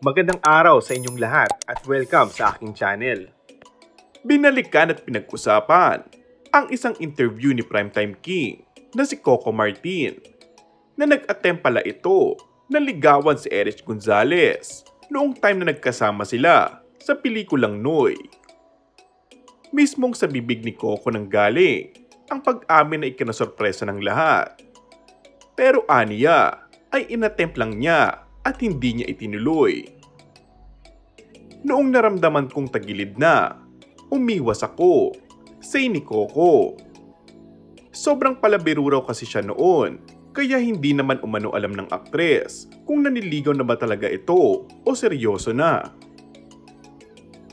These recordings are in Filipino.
Magandang araw sa inyong lahat at welcome sa aking channel. Binalikan at pinag-usapan ang isang interview ni Primetime King na si Coco Martin na nag-attempt pala ito na ligawan si Erich Gonzalez noong time na nagkasama sila sa pelikulang Noy. Mismong sa bibig ni Coco nang galing ang pag-amin na ikinasorpresa ng lahat. Pero aniya ay inattempt lang niya at hindi niya itinuloy. Noong naramdaman kong tagilid na, umiwas ako, say ni Coco. Sobrang palabiro raw kasi siya noon, kaya hindi naman umano alam ng aktres kung naniligaw na ba talaga ito o seryoso na.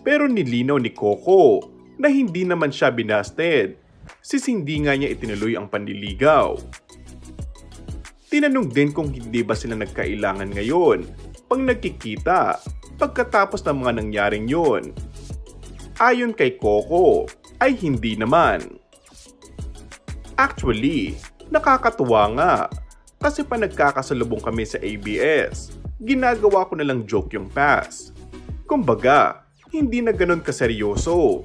Pero nilinaw ni Coco na hindi naman siya binasted, since hindi nga niya itinuloy ang panliligaw. Tinanong din kung hindi ba sila nagkailangan ngayon pag nagkikita pagkatapos ng mga nangyaring yon. Ayon kay Coco ay hindi naman. Actually, nakakatuwa nga kasi pa nagkakasalubong kami sa ABS, ginagawa ko na lang joke yung past. Kumbaga, hindi na ganun kaseryoso.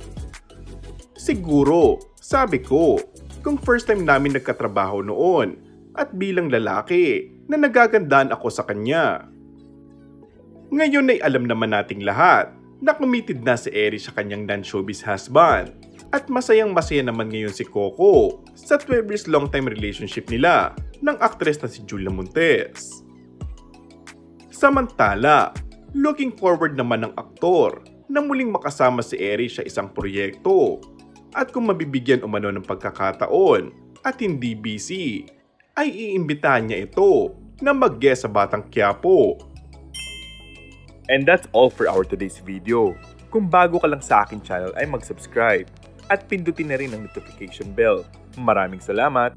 Siguro, sabi ko, kung first time namin nagkatrabaho noon, at bilang lalaki na nagagandaan ako sa kanya. Ngayon ay alam naman nating lahat na committed na si Erich sa kanyang non-showbiz husband at masayang-masaya naman ngayon si Coco sa 12 years long time relationship nila ng aktres na si Julia Montes. Samantala, looking forward naman ng aktor na muling makasama si Erich sa isang proyekto at kung mabibigyan umano ng pagkakataon at hindi busy, ay iimbitahan niya ito na mag-guest sa Batang Quiapo. And that's all for our today's video. Kung bago ka lang sa akin channel ay mag-subscribe at pindutin na rin ang notification bell. Maraming salamat!